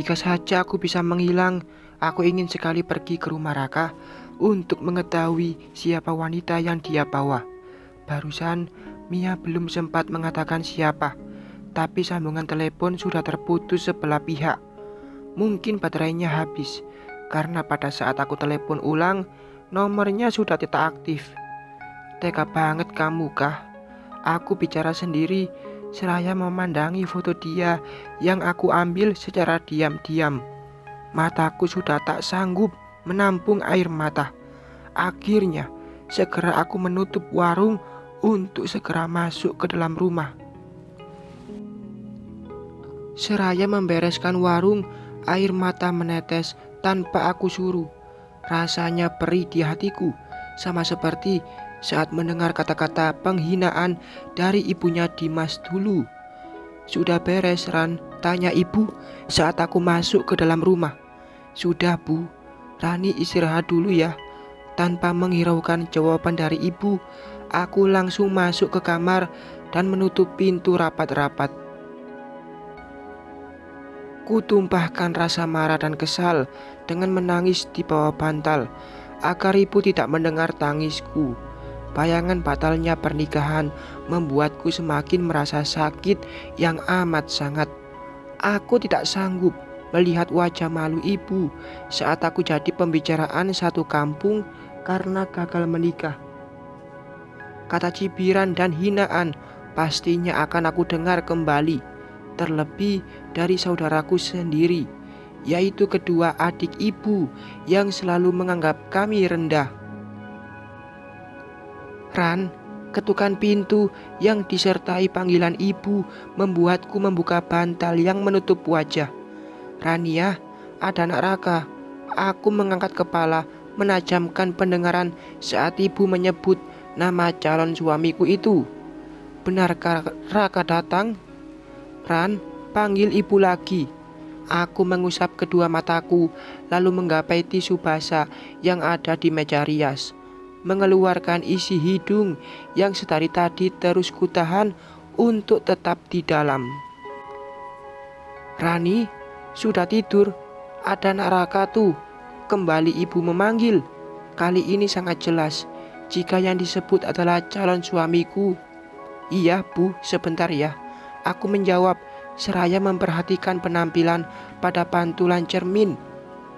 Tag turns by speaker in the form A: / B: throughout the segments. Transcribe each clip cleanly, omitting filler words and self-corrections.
A: Jika saja aku bisa menghilang, aku ingin sekali pergi ke rumah Raka untuk mengetahui siapa wanita yang dia bawa. Barusan Mia belum sempat mengatakan siapa, tapi sambungan telepon sudah terputus sebelah pihak. Mungkin baterainya habis, karena pada saat aku telepon ulang, nomornya sudah tidak aktif. Tega banget kamu kah? Aku bicara sendiri, seraya memandangi foto dia yang aku ambil secara diam-diam. Mataku sudah tak sanggup menampung air mata. Akhirnya, segera aku menutup warung untuk segera masuk ke dalam rumah. Seraya membereskan warung, air mata menetes tanpa aku suruh. Rasanya perih di hatiku, sama seperti saat mendengar kata-kata penghinaan dari ibunya Dimas dulu. "Sudah beres, Ran?" tanya ibu saat aku masuk ke dalam rumah. "Sudah, Bu. Rani istirahat dulu ya." Tanpa menghiraukan jawaban dari ibu, aku langsung masuk ke kamar dan menutup pintu rapat-rapat. Kutumpahkan rasa marah dan kesal dengan menangis di bawah bantal agar ibu tidak mendengar tangisku. Bayangan batalnya pernikahan membuatku semakin merasa sakit yang amat sangat. Aku tidak sanggup melihat wajah malu ibu saat aku jadi pembicaraan satu kampung karena gagal menikah. Kata cibiran dan hinaan pastinya akan aku dengar kembali, terlebih dari saudaraku sendiri, yaitu kedua adik ibu yang selalu menganggap kami rendah. "Ran," ketukan pintu yang disertai panggilan ibu membuatku membuka bantal yang menutup wajah. "Rania, ada anak Raka." Aku mengangkat kepala, menajamkan pendengaran saat ibu menyebut nama calon suamiku itu. "Benarkah Raka datang?" "Ran, panggil ibu lagi." Aku mengusap kedua mataku, lalu menggapai tisu basah yang ada di meja rias, mengeluarkan isi hidung yang sedari tadi terus kutahan untuk tetap di dalam. "Rani, sudah tidur? Ada anak Raka tuh." Kembali ibu memanggil. Kali ini sangat jelas jika yang disebut adalah calon suamiku. "Iya, Bu, sebentar ya." Aku menjawab seraya memperhatikan penampilan pada pantulan cermin.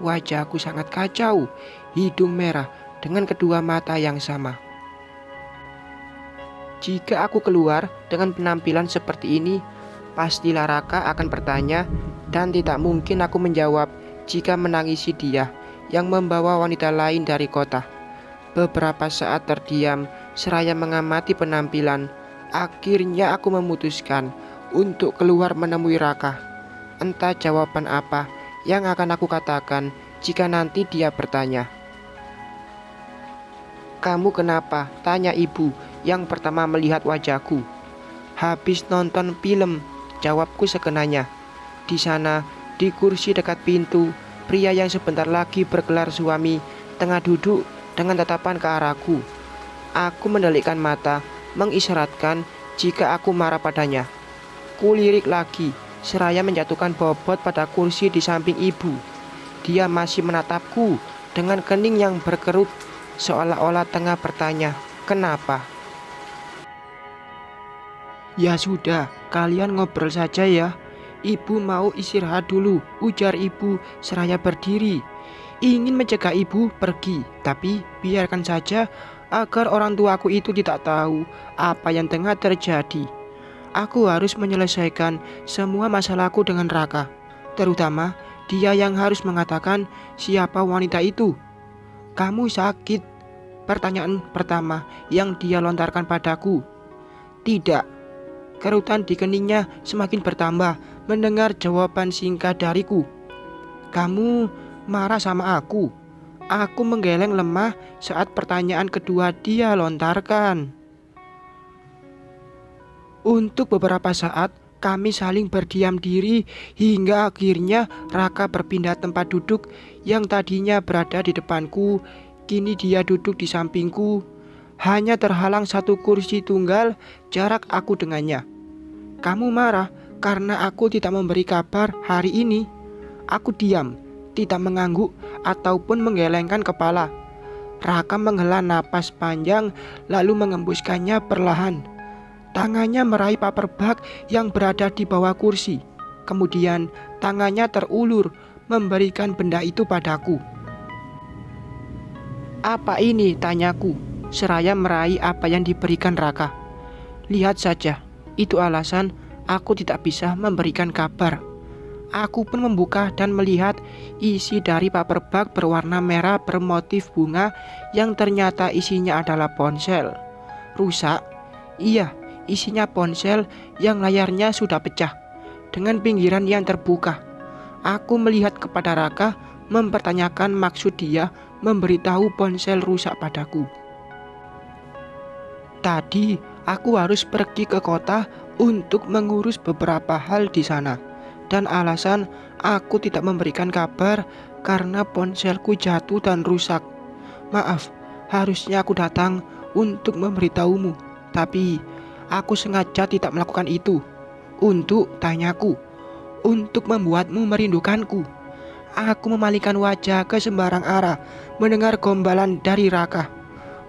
A: Wajahku sangat kacau, hidung merah dengan kedua mata yang sama. Jika aku keluar dengan penampilan seperti ini, pastilah Raka akan bertanya, dan tidak mungkin aku menjawab jika menangisi dia yang membawa wanita lain dari kota. Beberapa saat terdiam seraya mengamati penampilan. Akhirnya aku memutuskan untuk keluar menemui Raka. Entah jawaban apa yang akan aku katakan jika nanti dia bertanya. "Kamu kenapa?" tanya ibu yang pertama melihat wajahku. "Habis nonton film," jawabku sekenanya. Di sana, di kursi dekat pintu, pria yang sebentar lagi bergelar suami tengah duduk dengan tatapan ke arahku. Aku mendelikkan mata, mengisyaratkan jika aku marah padanya. Kulirik lagi, seraya menjatuhkan bobot pada kursi di samping ibu. Dia masih menatapku dengan kening yang berkerut, seolah-olah tengah bertanya, "Kenapa?" "Ya sudah, kalian ngobrol saja ya. Ibu mau istirahat dulu," ujar ibu seraya berdiri. Ingin mencegah ibu pergi, tapi biarkan saja agar orang tuaku itu tidak tahu apa yang tengah terjadi. Aku harus menyelesaikan semua masalahku dengan Raka, terutama dia yang harus mengatakan siapa wanita itu. "Kamu sakit?" pertanyaan pertama yang dia lontarkan padaku. "Tidak." Kerutan di keningnya semakin bertambah mendengar jawaban singkat dariku. "Kamu marah sama aku?" Aku menggeleng lemah saat pertanyaan kedua dia lontarkan. Untuk beberapa saat kami saling berdiam diri hingga akhirnya Raka berpindah tempat duduk. Yang tadinya berada di depanku, kini dia duduk di sampingku. Hanya terhalang satu kursi tunggal jarak aku dengannya. "Kamu marah karena aku tidak memberi kabar hari ini?" Aku diam, tidak mengangguk ataupun menggelengkan kepala. Raka menghela napas panjang lalu mengembuskannya perlahan. Tangannya meraih paper bag yang berada di bawah kursi. Kemudian tangannya terulur memberikan benda itu padaku. "Apa ini?" tanyaku, seraya meraih apa yang diberikan Raka. "Lihat saja, itu alasan aku tidak bisa memberikan kabar." Aku pun membuka dan melihat isi dari paper bag berwarna merah bermotif bunga yang ternyata isinya adalah ponsel. Rusak? Iya, isinya ponsel yang layarnya sudah pecah dengan pinggiran yang terbuka. Aku melihat kepada Raka mempertanyakan maksud dia memberitahu ponsel rusak padaku. Tadi aku harus pergi ke kota untuk mengurus beberapa hal di sana. Dan alasan aku tidak memberikan kabar karena ponselku jatuh dan rusak. Maaf, harusnya aku datang untuk memberitahumu. Tapi aku sengaja tidak melakukan itu. Untuk, tanyaku, untuk membuatmu merindukanku. Aku memalingkan wajah ke sembarang arah mendengar gombalan dari Raka.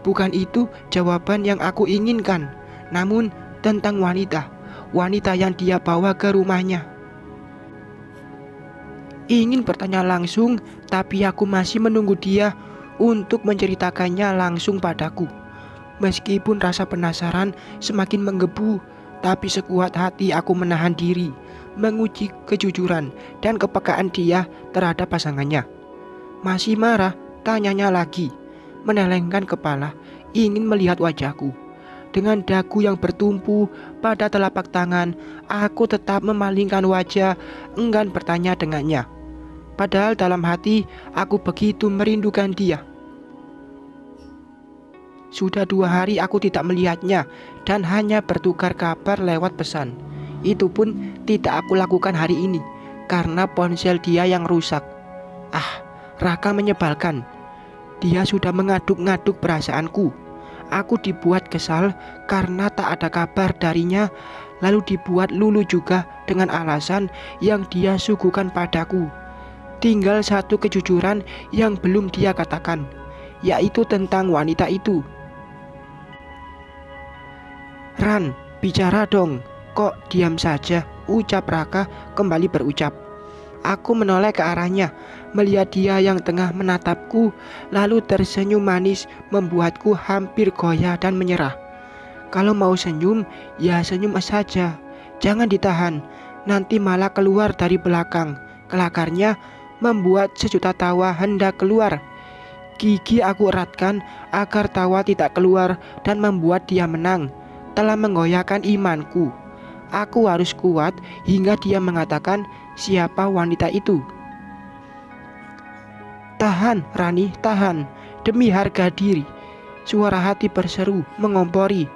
A: Bukan itu jawaban yang aku inginkan, namun tentang wanita yang dia bawa ke rumahnya. Ingin bertanya langsung, tapi aku masih menunggu dia untuk menceritakannya langsung padaku. Meskipun rasa penasaran semakin menggebu, tapi sekuat hati aku menahan diri, menguji kejujuran dan kepekaan dia terhadap pasangannya. "Masih marah?" tanyanya lagi, menelengkan kepala, ingin melihat wajahku. Dengan dagu yang bertumpu pada telapak tangan, aku tetap memalingkan wajah, enggan bertanya dengannya. Padahal dalam hati aku begitu merindukan dia. Sudah 2 hari aku tidak melihatnya dan hanya bertukar kabar lewat pesan. Itu pun tidak aku lakukan hari ini karena ponsel dia yang rusak. Raka menyebalkan. Dia sudah mengaduk-ngaduk perasaanku. Aku dibuat kesal karena tak ada kabar darinya, lalu dibuat lulu juga dengan alasan yang dia suguhkan padaku. Tinggal satu kejujuran yang belum dia katakan, yaitu tentang wanita itu. "Ran, bicara dong. Kok diam saja?" ucap Raka kembali berucap. Aku menoleh ke arahnya, melihat dia yang tengah menatapku, lalu tersenyum manis membuatku hampir goyah dan menyerah. Kalau mau senyum, ya senyum saja. Jangan ditahan, nanti malah keluar dari belakang. Kelakarnya membuat sejuta tawa hendak keluar. Gigi aku eratkan agar tawa tidak keluar dan membuat dia menang. Telah menggoyahkan imanku. Aku harus kuat hingga dia mengatakan siapa wanita itu. "Tahan, Rani, tahan. Demi harga diri." Suara hati berseru, mengompori.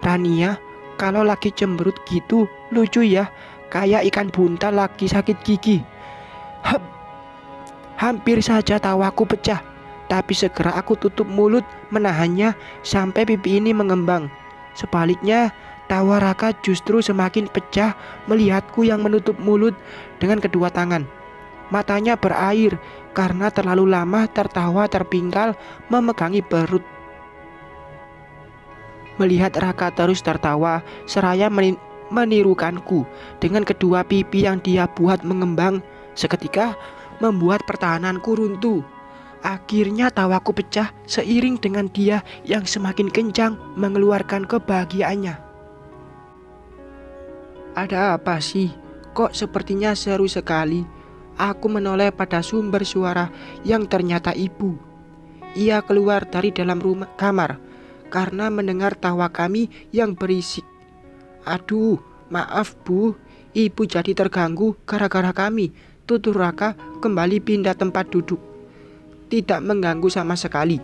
A: "Rania, kalau lagi cemberut gitu lucu ya, kayak ikan buntal lagi sakit gigi." Hep. Hampir saja tawaku pecah, tapi segera aku tutup mulut menahannya sampai pipi ini mengembang. Sebaliknya, tawa Raka justru semakin pecah melihatku yang menutup mulut dengan kedua tangan. Matanya berair karena terlalu lama tertawa terpingkal memegangi perut. Melihat Raka terus tertawa seraya menirukanku dengan kedua pipi yang dia buat mengembang, seketika membuat pertahananku runtuh. Akhirnya tawaku pecah seiring dengan dia yang semakin kencang mengeluarkan kebahagiaannya. "Ada apa sih? Kok sepertinya seru sekali?" Aku menoleh pada sumber suara yang ternyata ibu. Ia keluar dari dalam kamar karena mendengar tawa kami yang berisik. "Aduh, maaf Bu, Ibu jadi terganggu gara-gara kami," tutur Raka kembali pindah tempat duduk. "Tidak mengganggu sama sekali.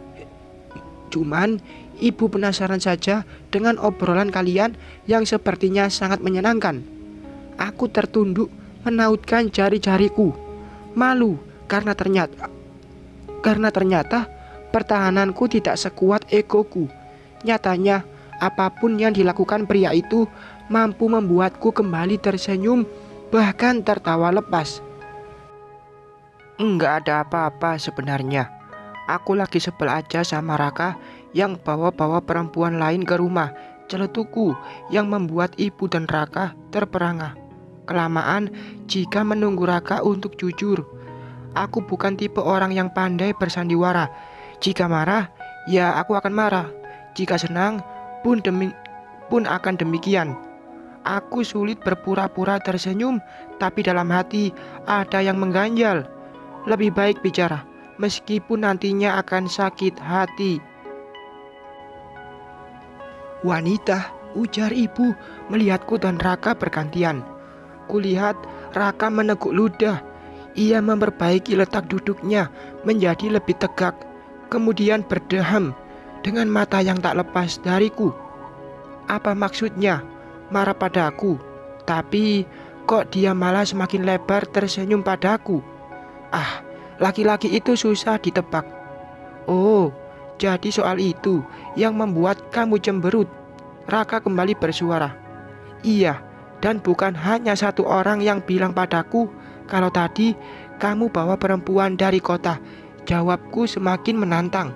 A: Cuman Ibu penasaran saja dengan obrolan kalian yang sepertinya sangat menyenangkan." Aku tertunduk menautkan jari-jariku. Malu karena ternyata pertahananku tidak sekuat egoku. Nyatanya apapun yang dilakukan pria itu mampu membuatku kembali tersenyum, bahkan tertawa lepas. Enggak ada apa-apa sebenarnya. Aku lagi sebel aja sama Raka yang bawa-bawa perempuan lain ke rumah. Celetuku yang membuat ibu dan Raka terperangah. Kelamaan jika menunggu Raka untuk jujur. Aku bukan tipe orang yang pandai bersandiwara. Jika marah, ya aku akan marah. Jika senang, pun akan demikian. Aku sulit berpura-pura tersenyum, tapi dalam hati ada yang mengganjal. Lebih baik bicara, meskipun nantinya akan sakit hati. Wanita, ujar ibu melihatku dan Raka bergantian. Kulihat Raka meneguk ludah. Ia memperbaiki letak duduknya menjadi lebih tegak, kemudian berdeham dengan mata yang tak lepas dariku. Apa maksudnya? Marah padaku. Tapi kok dia malah semakin lebar tersenyum padaku. Ah, laki-laki itu susah ditebak. Oh, jadi soal itu yang membuat kamu cemberut. Raka kembali bersuara. Iya, dan bukan hanya satu orang yang bilang padaku kalau tadi kamu bawa perempuan dari kota. Jawabku semakin menantang.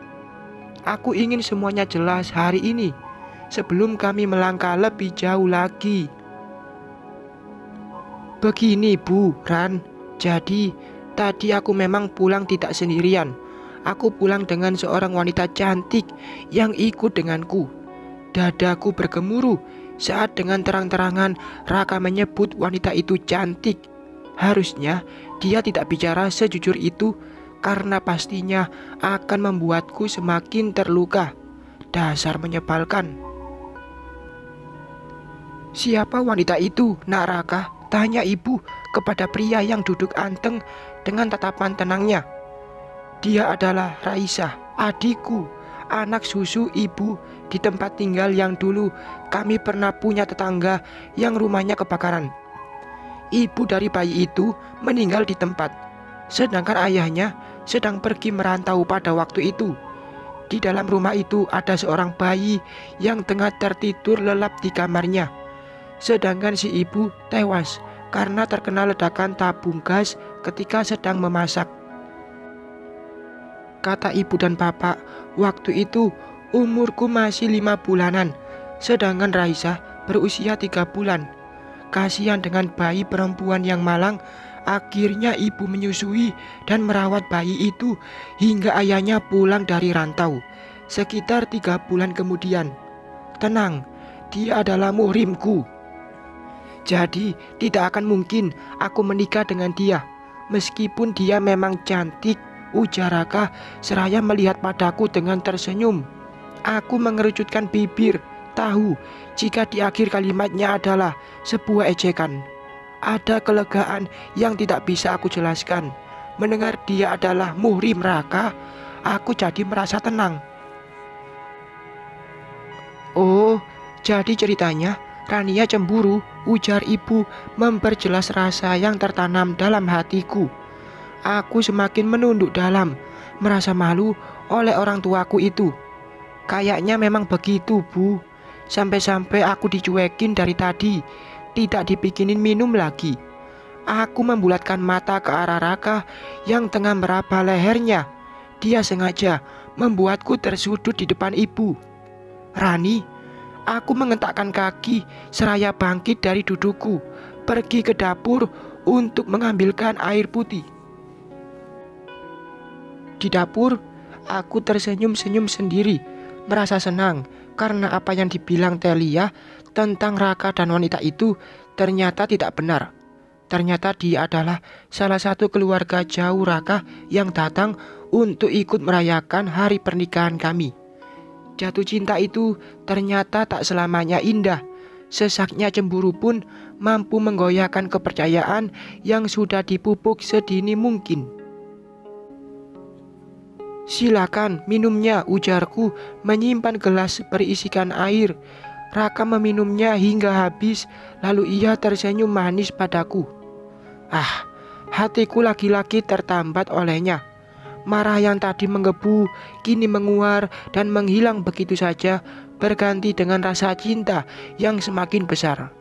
A: Aku ingin semuanya jelas hari ini, sebelum kami melangkah lebih jauh lagi. Begini Bu, Ran. Jadi tadi aku memang pulang tidak sendirian. Aku pulang dengan seorang wanita cantik yang ikut denganku. Dadaku bergemuruh saat dengan terang-terangan Raka menyebut wanita itu cantik. Harusnya dia tidak bicara sejujur itu karena pastinya akan membuatku semakin terluka. Dasar menyebalkan. Siapa wanita itu, Nak Raka? Tanya ibu kepada pria yang duduk anteng dengan tatapan tenangnya. Dia adalah Raisa, adikku, anak susu ibu di tempat tinggal yang dulu kami pernah punya tetangga yang rumahnya kebakaran. Ibu dari bayi itu meninggal di tempat, sedangkan ayahnya sedang pergi merantau pada waktu itu. Di dalam rumah itu ada seorang bayi yang tengah tertidur lelap di kamarnya, sedangkan si ibu tewas karena terkena ledakan tabung gas ketika sedang memasak. Kata ibu dan bapak, waktu itu umurku masih 5 bulanan, sedangkan Raisa berusia 3 bulan. Kasihan dengan bayi perempuan yang malang, akhirnya ibu menyusui dan merawat bayi itu hingga ayahnya pulang dari rantau, sekitar 3 bulan kemudian. Tenang, dia adalah muhrimku. Jadi tidak akan mungkin aku menikah dengan dia, meskipun dia memang cantik, ujar Raka seraya melihat padaku dengan tersenyum. Aku mengerucutkan bibir, tahu jika di akhir kalimatnya adalah sebuah ejekan. Ada kelegaan yang tidak bisa aku jelaskan. Mendengar dia adalah muhrim Raka, aku jadi merasa tenang. Oh, jadi ceritanya Rania cemburu, ujar ibu memperjelas rasa yang tertanam dalam hatiku. Aku semakin menunduk dalam, merasa malu oleh orang tuaku itu. Kayaknya memang begitu, Bu. Sampai-sampai aku dicuekin dari tadi, tidak dibikinin minum lagi. Aku membulatkan mata ke arah Raka yang tengah meraba lehernya. Dia sengaja membuatku tersudut di depan ibu. Rani, aku mengentakkan kaki seraya bangkit dari dudukku, pergi ke dapur untuk mengambilkan air putih. Di dapur, aku tersenyum-senyum sendiri, merasa senang karena apa yang dibilang Telia tentang Raka dan wanita itu ternyata tidak benar. Ternyata dia adalah salah satu keluarga jauh Raka yang datang untuk ikut merayakan hari pernikahan kami. Jatuh cinta itu ternyata tak selamanya indah. Sesaknya cemburu pun mampu menggoyahkan kepercayaan yang sudah dipupuk sedini mungkin. Silakan minumnya, ujarku menyimpan gelas berisikan air. Raka meminumnya hingga habis, lalu ia tersenyum manis padaku. Ah, hatiku lagi-lagi tertambat olehnya. Marah yang tadi menggebu kini menguar dan menghilang begitu saja, berganti dengan rasa cinta yang semakin besar.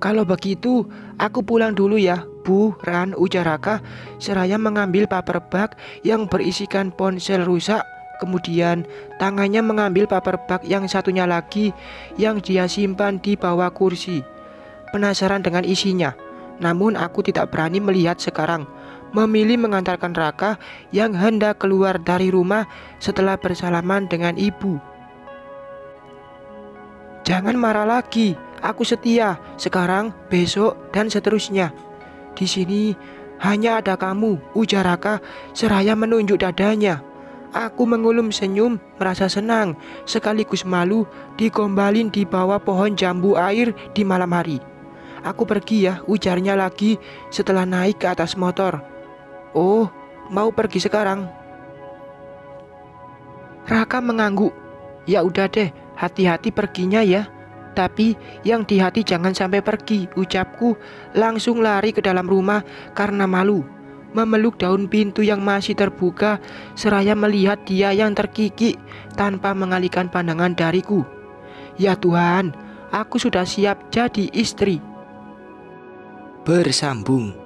A: Kalau begitu, aku pulang dulu ya, Ibu, Ran, ujar Raka seraya mengambil paper bag yang berisikan ponsel rusak. Kemudian tangannya mengambil paper bag yang satunya lagi yang dia simpan di bawah kursi. Penasaran dengan isinya, namun aku tidak berani melihat sekarang. Memilih mengantarkan Raka yang hendak keluar dari rumah setelah bersalaman dengan ibu. Jangan marah lagi, aku setia, sekarang, besok, dan seterusnya. Di sini hanya ada kamu, ujar Raka seraya menunjuk dadanya. Aku mengulum senyum, merasa senang, sekaligus malu digombalin di bawah pohon jambu air di malam hari. Aku pergi ya, ujarnya lagi setelah naik ke atas motor. Oh, mau pergi sekarang? Raka mengangguk. Ya udah deh, hati-hati perginya ya. Tapi yang di hati jangan sampai pergi, ucapku langsung lari ke dalam rumah karena malu. Memeluk daun pintu yang masih terbuka seraya melihat dia yang terkikik tanpa mengalihkan pandangan dariku. Ya Tuhan, aku sudah siap jadi istri. Bersambung.